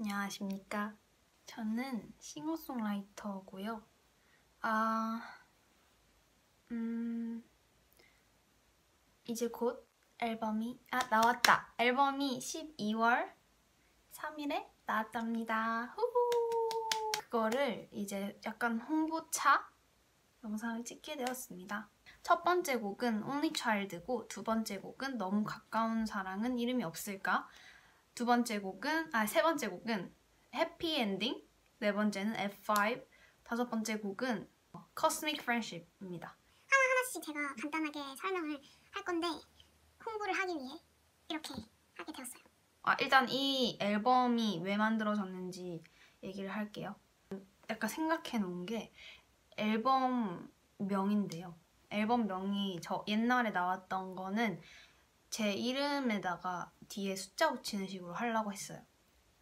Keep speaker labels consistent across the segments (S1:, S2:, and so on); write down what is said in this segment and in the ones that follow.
S1: 안녕하십니까. 저는 싱어송라이터고요. 이제 곧 앨범이 나왔다. 앨범이 12월 3일에 나왔답니다. 후후. 그거를 이제 약간 홍보차 영상을 찍게 되었습니다. 첫 번째 곡은 Only Child고 두 번째 곡은 너무 가까운 사랑은 이름이 없을까? 세 번째 곡은 Happy Ending, 네 번째는 F5, 다섯 번째 곡은 Cosmic Friendship입니다.
S2: 하나하나씩 제가 간단하게 설명을 할 건데 홍보를 하기 위해 이렇게 하게 되었어요.
S1: 일단 이 앨범이 왜 만들어졌는지 얘기를 할게요. 약간 생각해 놓은 게 앨범 명인데요. 앨범 명이 저 옛날에 나왔던 거는 제 이름에다가 뒤에 숫자 붙이는 식으로 하려고 했어요.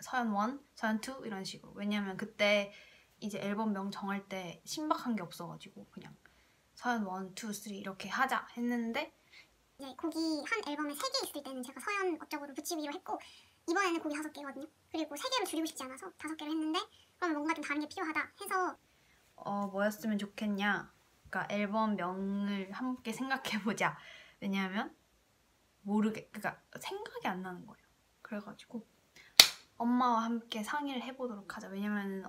S1: 서연 1, 서연 2 이런 식으로. 왜냐면 그때 이제 앨범 명 정할 때 신박한 게 없어가지고 그냥 서연 1, 2, 3 이렇게 하자 했는데
S2: 이제 곡이 한 앨범에 3개 있을 때는 제가 서연 어쩌고를 붙이기로 했고 이번에는 곡이 5개거든요. 그리고 3개로 줄이고 싶지 않아서 5개로 했는데 그러면 뭔가 좀 다른 게 필요하다 해서
S1: 뭐였으면 좋겠냐. 그러니까 앨범 명을 함께 생각해보자. 왜냐하면 그러니까 생각이 안 나는 거예요. 그래가지고 엄마와 함께 상의를 해보도록 하자. 왜냐면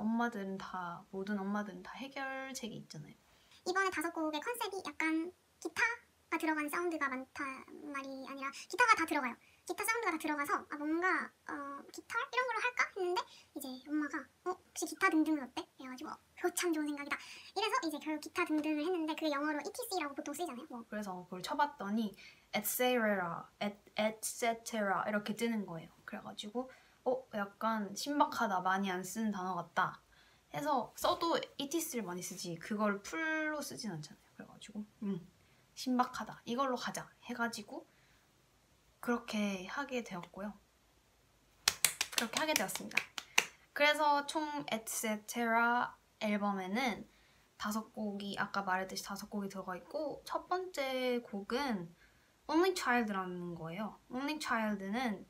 S1: 모든 엄마들은 다 해결책이 있잖아요.
S2: 이번에 5곡의 컨셉이 약간 기타가 들어간 사운드가 많단 말이 아니라 기타가 다 들어가요. 기타 사운드가 다 들어가서 뭔가 기타 이런 걸로 할까 했는데 이제 엄마가 혹시 기타 등등은 어때? 그래가지고 그거 참 좋은 생각이다. 이래서 이제 결국 기타 등등을 했는데 그게 영어로 ETC라고 보통 쓰이잖아요.
S1: 그래서 그걸 쳐봤더니 etc. 이렇게 뜨는 거예요. 그래가지고 약간 신박하다. 많이 안 쓰는 단어 같다. 해서 써도 ETC를 많이 쓰지 그걸 풀로 쓰진 않잖아요. 그래가지고 신박하다. 이걸로 가자 해가지고 그렇게 하게 되었고요. 그렇게 하게 되었습니다. 그래서 총 etc. 앨범에는 5곡이 아까 말했듯이 5곡이 들어가 있고 첫 번째 곡은 Only Child라는 거예요. Only Child는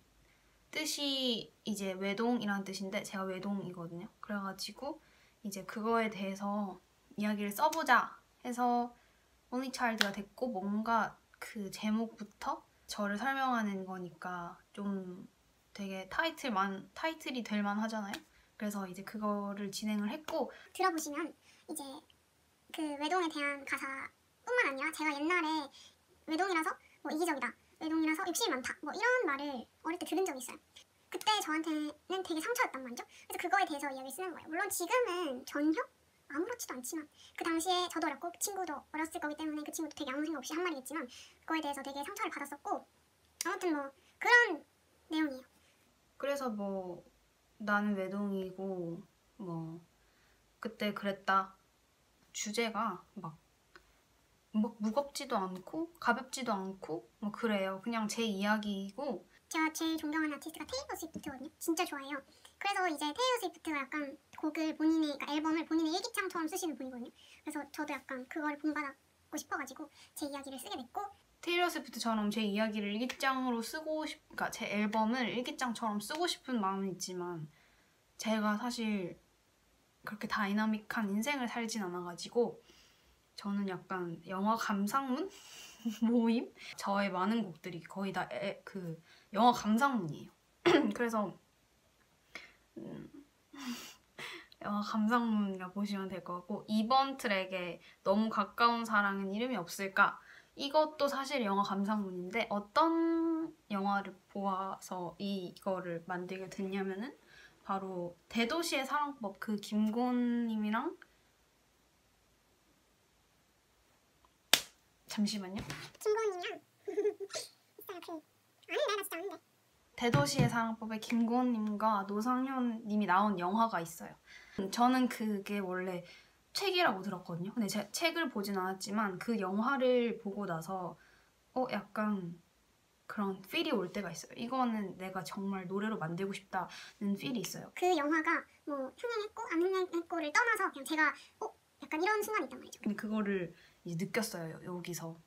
S1: 뜻이 이제 외동이라는 뜻인데 제가 외동이거든요. 그래가지고 이제 그거에 대해서 이야기를 써보자 해서 Only Child가 됐고 뭔가 그 제목부터 저를 설명하는 거니까 좀 되게 타이틀이 될 만하잖아요. 그래서 이제 그거를 진행을 했고
S2: 들어보시면 이제 그 외동에 대한 가사뿐만 아니라 제가 옛날에 외동이라서 뭐 이기적이다, 외동이라서 욕심이 많다 뭐 이런 말을 어릴 때 들은 적이 있어요. 그때 저한테는 되게 상처였단 말이죠. 그래서 그거에 대해서 이야기를 쓰는 거예요. 물론 지금은 전혀 아무렇지도 않지만 그 당시에 저도 어렸고 그 친구도 어렸을 거기 때문에 그 친구도 되게 아무 생각 없이 한 말이겠지만 그거에 대해서 되게 상처를 받았었고 아무튼 뭐 그런 내용이에요.
S1: 그래서 뭐 나는 외동이고 뭐 그때 그랬다. 주제가 막 무겁지도 않고 가볍지도 않고 뭐 그래요. 그냥 제 이야기이고
S2: 제가 제일 존경하는 아티스트가 테일러 스위프트거든요. 진짜 좋아해요. 그래서 이제 테일러 스위프트가 약간 곡을 그러니까 앨범을 본인의 일기장처럼 쓰시는 분이거든요. 그래서 저도 약간 그걸 본받고 싶어가지고 제 이야기를 쓰게 됐고
S1: 테일러 스위프트처럼 제 이야기를 일기장으로 그러니까 제 앨범을 일기장처럼 쓰고 싶은 마음은 있지만 제가 사실 그렇게 다이나믹한 인생을 살진 않아가지고 저는 약간 영화 감상문 모임? 저의 많은 곡들이 거의 다 그 영화 감상문이에요. 그래서 영화 감상문이라 보시면 될 것 같고 이번 트랙에 너무 가까운 사랑은 이름이 없을까? 이것도 사실 영화 감상문인데 어떤 영화를 보아서 이거를 만들게 됐냐면은 바로 대도시의 사랑법 그 김곤님이랑 잠시만요.
S2: 김고은님이랑 있어요. 아닌데 나 진짜 아닌데.
S1: 대도시의 사랑법에 김고은님과 노상현님이 나온 영화가 있어요. 저는 그게 원래 책이라고 들었거든요. 근데 제가 책을 보진 않았지만 그 영화를 보고 나서 약간 그런 필이 올 때가 있어요. 이거는 내가 정말 노래로 만들고 싶다는 필이 있어요.
S2: 그 영화가 뭐 흥행했고 안 흥행했고를 떠나서 그냥 제가 약간 이런 순간이 있단 말이죠.
S1: 근데 그거를 이제 느꼈어요. 여기서.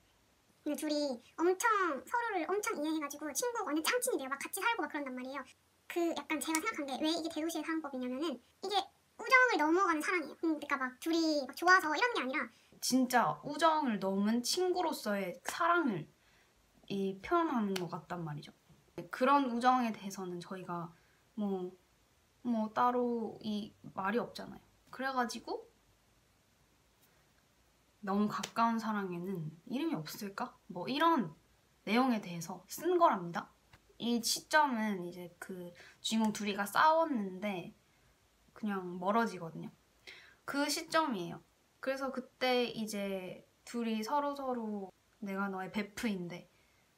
S2: 근데 둘이 서로를 엄청 이해해가지고 친구 완전 짱친이 돼요. 막 같이 살고 막 그런단 말이에요. 그 약간 제가 생각한 게 왜 이게 대도시의 사랑법이냐면은 이게 우정을 넘어가는 사랑이에요. 그러니까 막 둘이 막 좋아서 이런 게 아니라
S1: 진짜 우정을 넘은 친구로서의 사랑을 표현하는 것 같단 말이죠. 그런 우정에 대해서는 저희가 뭐 따로 이 말이 없잖아요. 그래가지고 너무 가까운 사랑에는 이름이 없을까? 뭐 이런 내용에 대해서 쓴 거랍니다. 이 시점은 이제 그 주인공 둘이가 싸웠는데 그냥 멀어지거든요. 그 시점이에요. 그래서 그때 이제 둘이 서로 내가 너의 베프인데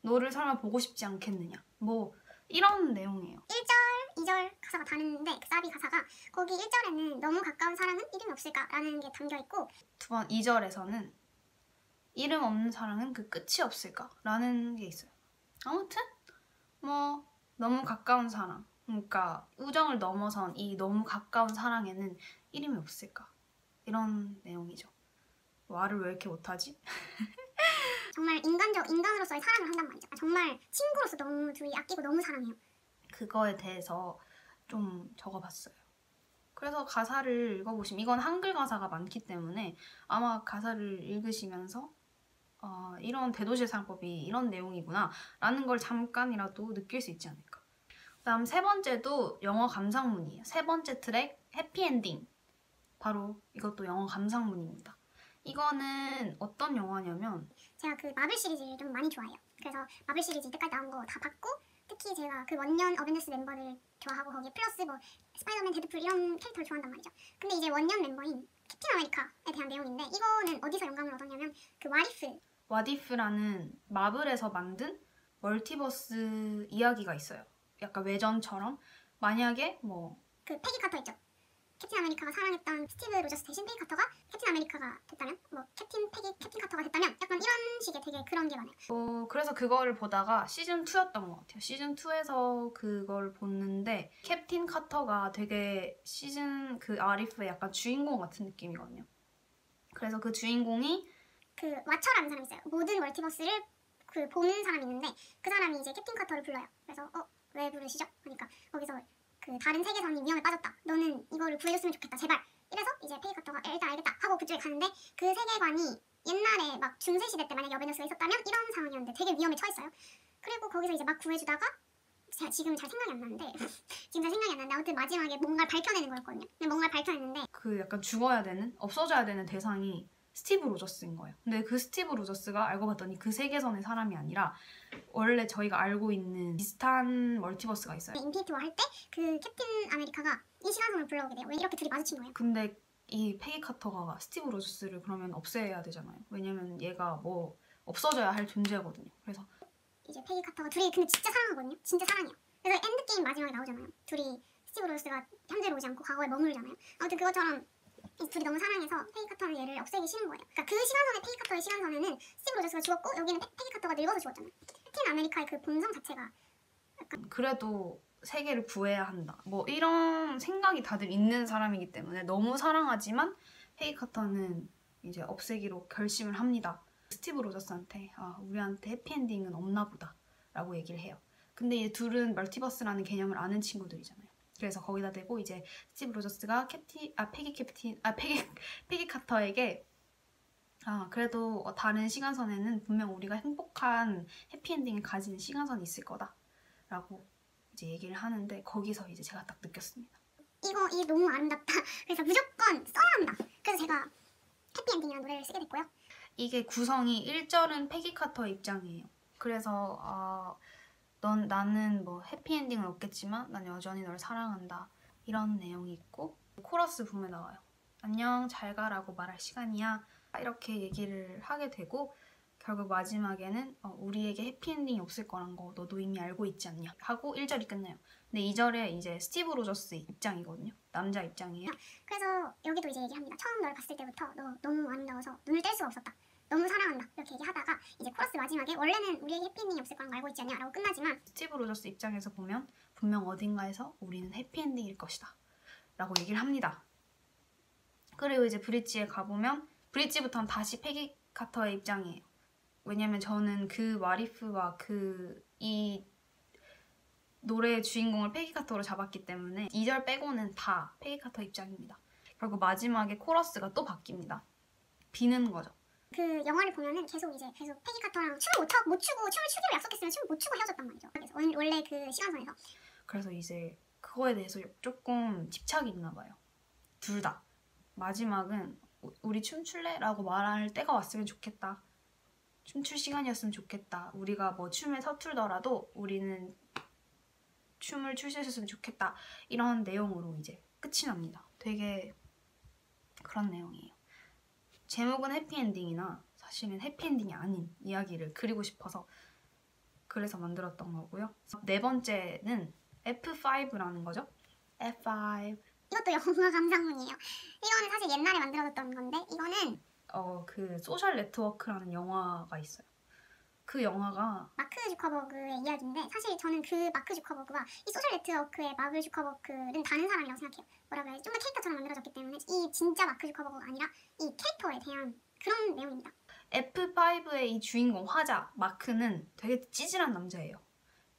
S1: 너를 설마 보고 싶지 않겠느냐 뭐 이런 내용이에요.
S2: 1절, 2절 가사가 다른데 그 사비 가사가 거기 1절에는 너무 가까운 사랑은 이름이 없을까라는 게 담겨있고
S1: 두 번 2절에서는 이름 없는 사랑은 그 끝이 없을까? 라는 게 있어요. 아무튼 뭐 너무 가까운 사랑, 그러니까 우정을 넘어선 이 너무 가까운 사랑에는 이름이 없을까? 이런 내용이죠. 말을 왜 이렇게 못하지?
S2: 정말 인간으로서의 사랑을 한단 말이죠. 정말 친구로서 너무 둘이 아끼고 너무 사랑해요.
S1: 그거에 대해서 좀 적어봤어요. 그래서 가사를 읽어보시면 이건 한글 가사가 많기 때문에 아마 가사를 읽으시면서 이런 대도시의 사랑법이 이런 내용이구나 라는 걸 잠깐이라도 느낄 수 있지 않을까. 그 다음 세 번째도 영어 감상문이에요. 세 번째 트랙 해피엔딩, 바로 이것도 영어 감상문입니다. 이거는 어떤 영화냐면
S2: 제가 그 마블 시리즈를 좀 많이 좋아해요. 그래서 마블 시리즈 이때까지 나온 거 다 봤고 특히 제가 그 원년 어벤져스 멤버들 좋아하고 거기에 플러스 뭐 스파이더맨, 데드풀 이런 캐릭터를 좋아한단 말이죠. 근데 이제 원년 멤버인 캡틴 아메리카에 대한 내용인데 이거는 어디서 영감을 얻었냐면 그
S1: 왓이프라는 마블에서 만든 멀티버스 이야기가 있어요. 약간 외전처럼 만약에
S2: 그 패기 카터 있죠. 캡틴 아메리카가 사랑했던 스티브 로저스 대신 패기 카터가 캡틴 아메리카가 됐다면 캡틴 카터가 됐다면 약간 이런 식의 되게 그런 게 많아요.
S1: 그래서 그거를 보다가 시즌 2였던 것 같아요. 시즌 2에서 그걸 보는데 캡틴 카터가 되게 시즌 그 아리프의 약간 주인공 같은 느낌이거든요. 그래서 그 주인공이
S2: 그 와처라는 사람이 있어요. 모든 멀티버스를 그 보는 사람이 있는데 그 사람이 이제 캡틴 카터를 불러요. 그래서 왜 부르시죠? 그러니까 거기서 그 다른 세계선이 위험에 빠졌다. 너는 이거를 구해줬으면 좋겠다. 제발. 이래서 이제 페이 카터가 일단 알겠다 하고 그쪽에 가는데 그 세계관이 옛날에 막 중세 시대 때 만약에 어벤져스가 있었다면 이런 상황이었는데 되게 위험에 처했어요. 그리고 거기서 이제 막 구해주다가 지금 잘 생각이 안 나는데 아무튼 마지막에 뭔가를 밝혀내는 거였거든요. 근데 뭔가를 밝혀냈는데
S1: 그 약간 죽어야 되는, 없어져야 되는 대상이 스티브 로저스인 거예요. 근데 그 스티브 로저스가 알고 봤더니 그 세계선의 사람이 아니라 원래 저희가 알고 있는 비슷한 멀티버스가 있어요.
S2: 인피니티 워 할 때 그 캡틴 아메리카가 이 시간선을 불러오게 돼요. 왜 이렇게 둘이 마주친 거예요?
S1: 근데 이 페기 카터가 스티브 로저스를 그러면 없애야 되잖아요. 왜냐면 얘가 없어져야 할 존재거든요. 그래서
S2: 이제 페기 카터가 둘이 근데 진짜 사랑하거든요. 진짜 사랑해요. 그래서 엔드게임 마지막에 나오잖아요. 둘이 스티브 로저스가 현재로 오지 않고 과거에 머무르잖아요. 아무튼 그것처럼 이 둘이 너무 사랑해서 페기 카터는 얘를 없애기 싫은 거예요. 그러니까 그 시간선에 페기 카터의 시간선에는 스티브 로저스가 죽었고 여기는 페기 카터가 늙어서 죽었잖아요. 캡틴 아메리카의 그 본성 자체가 약간
S1: 그래도 세계를 구해야 한다. 이런 생각이 다들 있는 사람이기 때문에 너무 사랑하지만 페기 카터는 이제 없애기로 결심을 합니다. 스티브 로저스한테 우리한테 해피엔딩은 없나 보다 라고 얘기를 해요. 근데 이 둘은 멀티버스라는 개념을 아는 친구들이잖아요. 그래서 거기다 대고 이제 스티브 로저스가 페기 카터에게 그래도 다른 시간선에는 분명 우리가 행복한 해피엔딩을 가진 시간선이 있을 거다 라고 이제 얘기를 하는데 거기서 이제 제가 딱 느꼈습니다.
S2: 이게 너무 아름답다. 그래서 무조건 써야 한다. 그래서 제가 해피엔딩이라는 노래를 쓰게 됐고요.
S1: 이게 구성이 1절은 페기 카터의 입장이에요. 그래서 나는 해피엔딩은 없겠지만 난 여전히 널 사랑한다 이런 내용이 있고 코러스 부분에 나와요. 안녕 잘 가라고 말할 시간이야 이렇게 얘기를 하게 되고 결국 마지막에는 우리에게 해피엔딩이 없을 거란 거 너도 이미 알고 있지 않냐 하고 1절이 끝나요. 근데 2절에 이제 스티브 로저스 입장이거든요. 남자 입장이에요.
S2: 그래서 여기도 이제 얘기합니다. 처음 널 봤을 때부터 너 너무 아름다워서 눈을 뗄 수가 없었다. 너무 사랑한다. 이렇게 얘기하다가 이제 코러스 마지막에 원래는 우리에게 해피엔딩이 없을 거란 거 알고 있지 않냐 라고 끝나지만
S1: 스티브 로저스 입장에서 보면 분명 어딘가에서 우리는 해피엔딩일 것이다 라고 얘기를 합니다. 그리고 이제 브릿지에 가보면 브릿지부터는 다시 페기 카터의 입장이에요. 왜냐면 저는 그 와리프와 이 노래의 주인공을 페기 카터로 잡았기 때문에 2절 빼고는 다 페기 카터 입장입니다. 그리고 마지막에 코러스가 또 바뀝니다. 비는 거죠.
S2: 그 영화를 보면은 계속 페기 카터랑 춤을 못 추고 춤을 추기로 약속했으면 춤을 못 추고 헤어졌단 말이죠. 그래서 원래 그 시간선에서.
S1: 그래서 이제 그거에 대해서 조금 집착이 있나 봐요. 둘 다. 마지막은 우리 춤출래? 라고 말할 때가 왔으면 좋겠다. 춤출 시간이었으면 좋겠다. 우리가 뭐 춤에 서툴더라도 우리는 춤을 출 수 있었으면 좋겠다. 이런 내용으로 이제 끝이 납니다. 되게 그런 내용이에요. 제목은 해피엔딩이나 사실은 해피엔딩이 아닌 이야기를 그리고 싶어서 그래서 만들었던 거고요. 네 번째는 F5라는 거죠. F5.
S2: 이것도 영화 감상문이에요. 이거는 사실 옛날에 만들어졌던 건데 이거는
S1: 그 소셜 네트워크라는 영화가 있어요. 그 영화가
S2: 마크 주커버그의 이야기인데 사실 저는 그 마크 주커버그와 이 소셜 네트워크의 마크 주커버그는 다른 사람이라고 생각해요. 뭐라고 해야지? 좀 더 캐릭터처럼 만들어졌기 때문에 이 진짜 마크 주커버그가 아니라 이 캐릭터에 대한 그런 내용입니다.
S1: F5의 이 주인공 화자 마크는 되게 찌질한 남자예요.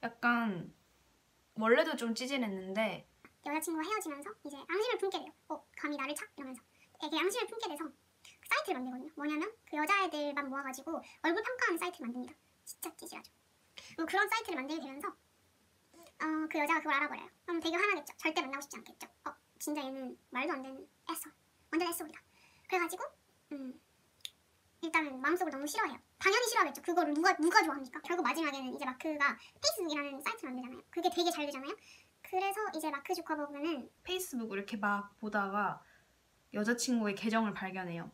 S1: 약간 원래도 좀 찌질했는데
S2: 여자친구와 헤어지면서 이제 앙심을 품게 돼요. 감히 나를 차? 이러면서 되게 앙심을 품게 돼서 그 사이트를 만들거든요. 뭐냐면 그 여자애들만 모아가지고 얼굴 평가하는 사이트를 만듭니다. 진짜 찌질하죠. 그런 사이트를 만들게 되면서 그 여자가 그걸 알아버려요. 그럼 되게 화나겠죠. 절대 만나고 싶지 않겠죠. 진짜 얘는 말도 안 되는 애써. 완전 애써이다. 그래가지고 일단은 마음속으로 너무 싫어해요. 당연히 싫어하겠죠. 그거를 누가 좋아합니까? 결국 마지막에는 이제 마크가 페이스북이라는 사이트를 만들잖아요. 그게 되게 잘 되잖아요. 그래서 이제 마크 주커버그는
S1: 페이스북을 이렇게 막 보다가 여자친구의 계정을 발견해요.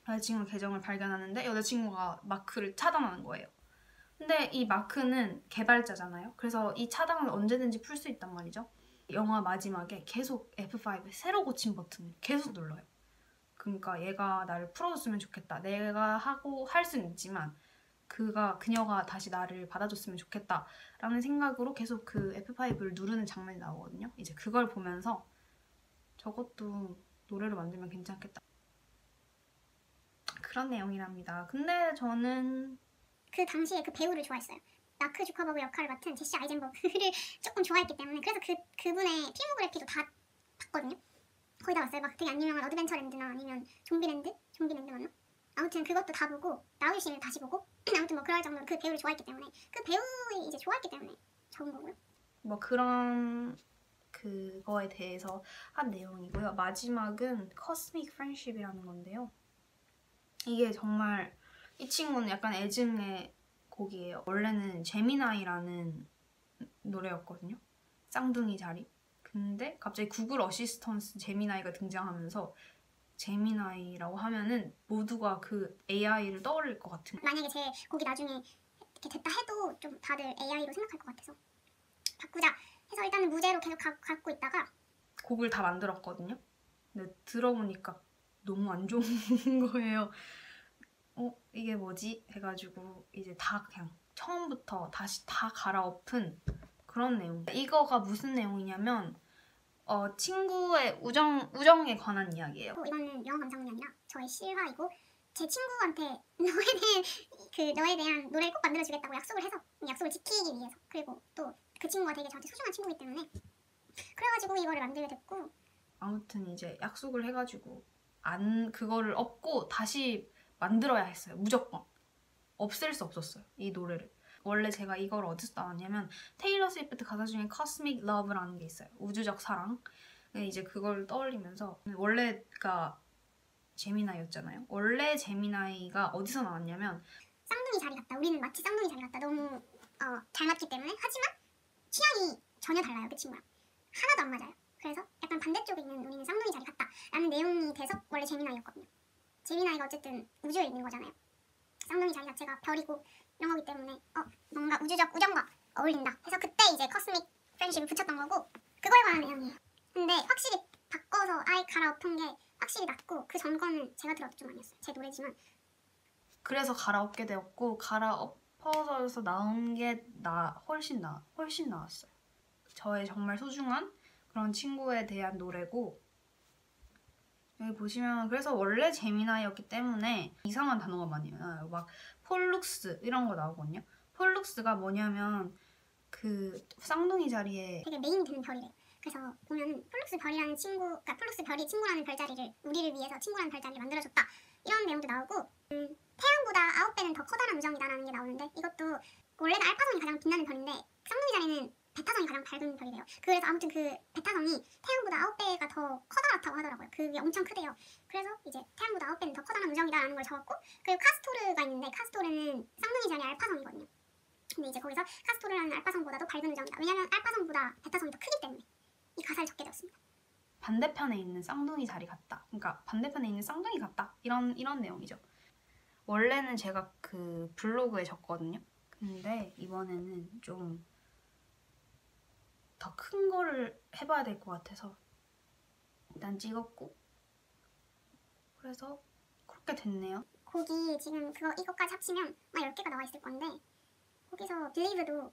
S1: 여자친구 계정을 발견하는데 여자친구가 마크를 차단하는 거예요. 근데 이 마크는 개발자잖아요. 그래서 이 차단을 언제든지 풀 수 있단 말이죠. 영화 마지막에 계속 F5 새로 고친 버튼을 계속 눌러요. 그러니까 얘가 나를 풀어줬으면 좋겠다. 내가 하고 할 수는 있지만 그녀가 다시 나를 받아줬으면 좋겠다 라는 생각으로 계속 그 F5를 누르는 장면이 나오거든요. 이제 그걸 보면서 저것도 노래로 만들면 괜찮겠다. 그런 내용이랍니다. 근데 저는
S2: 그 당시에 그 배우를 좋아했어요. 마크 주커버그 역할을 맡은 제시 아이젠버그를 조금 좋아했기 때문에 그래서 그분의 필모그래피도 다 봤거든요. 거의 다 봤어요. 막 되게 안 유명한 어드벤처랜드나 아니면 좀비랜드 맞나? 아무튼 그것도 다 보고 나우유신을 다시 보고 아무튼 뭐 그럴 정도로 그 배우를 좋아했기 때문에 그 배우를 이제 좋아했기 때문에 적은 거고요.
S1: 뭐 그런 그거에 대해서 한 내용이고요. 마지막은 Cosmic Friendship이라는 건데요. 이게 정말 이 친구는 약간 애증의 곡이에요. 원래는 제미나이라는 노래였거든요. 쌍둥이 자리. 근데 갑자기 구글 어시스턴스 제미나이가 등장하면서 제미나이라고 하면은 모두가 그 AI를 떠올릴 것 같은.
S2: 만약에 제 곡이 나중에 이렇게 됐다 해도 좀 다들 AI로 생각할 것 같아서 바꾸자 해서 일단은 무제로 계속 갖고 있다가
S1: 곡을 다 만들었거든요. 근데 들어보니까 너무 안 좋은 거예요. 이게 뭐지? 해가지고 이제 다 그냥 처음부터 다시 다 갈아엎은 그런 내용. 이거가 무슨 내용이냐면 친구의 우정에 관한 이야기예요.
S2: 이거는 영화 감상문이 아니라 저의 실화이고 제 친구한테 너에 대한 노래를 꼭 만들어주겠다고 약속을 해서 약속을 지키기 위해서 그리고 또 그 친구가 되게 저한테 소중한 친구이기 때문에 그래가지고 이거를 만들게 됐고
S1: 아무튼 이제 약속을 해가지고 그거를 업고 다시 만들어야 했어요. 무조건 없앨 수 없었어요. 이 노래를. 원래 제가 이걸 어디서 따왔냐면 테일러 스위프트 가사 중에 Cosmic Love라는 게 있어요. 우주적 사랑. 이제 그걸 떠올리면서 원래가 제미나이였잖아요. 원래 제미나이가 어디서 나왔냐면
S2: 쌍둥이 자리 같다. 우리는 마치 쌍둥이 자리 같다. 너무 잘 맞기 때문에 하지만 취향이 전혀 달라요. 그 친구랑. 하나도 안 맞아요. 그래서 약간 반대쪽에 있는 우리는 쌍둥이 자리 같다 라는 내용이 돼서 원래 제미나이였거든요. 제미나이가 어쨌든 우주에 있는 거잖아요. 쌍둥이 자리 자체가 별이고 이런 거기 때문에 뭔가 우주적 우정과 어울린다 해서 그때 이제 커스믹 프렌십을 붙였던 거고 그거에 관한 내용이에요. 근데 확실히 바꿔서 아예 갈아엎은 게 확실히 낫고 그 전 거는 제가 들어도 좀 아니었어요. 제 노래지만
S1: 그래서 갈아엎게 되었고 갈아엎어서 나온 게 훨씬 나았어요. 저의 정말 소중한 그런 친구에 대한 노래고 여기 보시면 그래서 원래 제미나이였기 때문에 이상한 단어가 많이 나와요. 막 폴룩스 이런 거 나오거든요. 폴룩스가 뭐냐면 그 쌍둥이 자리에
S2: 되게 메인이 되는 별이래요. 그래서 보면 플룩스 별이라는 친구, 그러니까 플룩스 별이 친구라는 별자리를 우리를 위해서 친구라는 별자리를 만들어줬다 이런 내용도 나오고 태양보다 9배는 더 커다란 우정이다라는 게 나오는데 이것도 원래는 알파성이 가장 빛나는 별인데 쌍둥이 자리는 베타성이 가장 밝은 별이래요. 그래서 아무튼 그 베타성이 태양보다 9배가 더 커다랗다고 하더라고요. 그게 엄청 크대요. 그래서 이제 태양보다 9배는 더 커다란 우정이다라는 걸 적었고 그리고 카스토르가 있는데 카스토르는 쌍둥이 자리 알파성이거든요. 근데 이제 거기서 카스토르라는 알파성보다도 밝은 우정이다. 왜냐면 알파성보다 베타성이 더 크기 때문에 이 가사를 적게 되었습니다.
S1: 반대편에 있는 쌍둥이 자리 같다. 그러니까 반대편에 있는 쌍둥이 같다. 이런 내용이죠. 원래는 제가 그 블로그에 적거든요. 근데 이번에는 좀 더 큰 거를 해봐야 될 것 같아서 일단 찍었고 그래서 그렇게 됐네요.
S2: 거기 지금 이거까지 합치면 아마 10개가 나와 있을 건데 거기서 빌리브도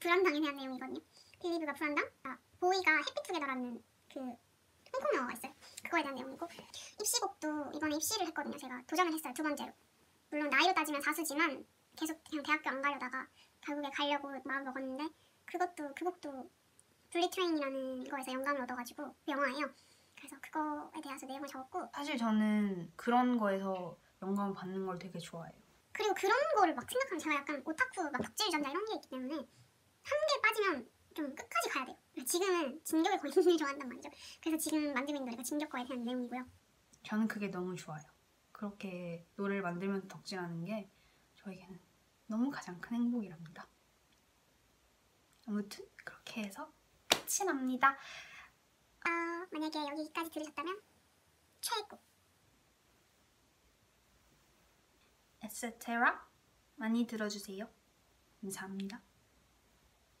S2: 불안당에 대한 내용이거든요. 빌리브가 불안당? 보이가 해피투게더라는 그 홍콩 영화가 있어요. 그거에 대한 내용이고 입시곡도 이번에 입시를 했거든요. 제가 도전을 했어요. 2번째로. 물론 나이로 따지면 사수지만 계속 그냥 대학교 안 가려다가 결국에 가려고 마음 먹었는데 그 곡도 블리 트레인이라는 거에서 영감을 얻어가지고 영화예요. 그래서 그거에 대해서 내용을 적었고
S1: 사실 저는 그런 거에서 영감을 받는 걸 되게 좋아해요.
S2: 그리고 그런 거를 막 생각하면 제가 약간 오타쿠 막 덕질전자 이런 게 있기 때문에 한 개 빠지면 좀 끝까지 가야 돼요. 지금은 진격의 거인을 좋아한단 말이죠. 그래서 지금 만들고 있는 노래가 진격거에 대한 내용이고요.
S1: 저는 그게 너무 좋아요. 그렇게 노래를 만들면서 덕질하는 게 저에게는 너무 가장 큰 행복이랍니다. 아무튼 그렇게 해서 끝이 납니다.
S2: 만약에 여기까지 들으셨다면 최고!
S1: etc. 많이 들어주세요. 감사합니다.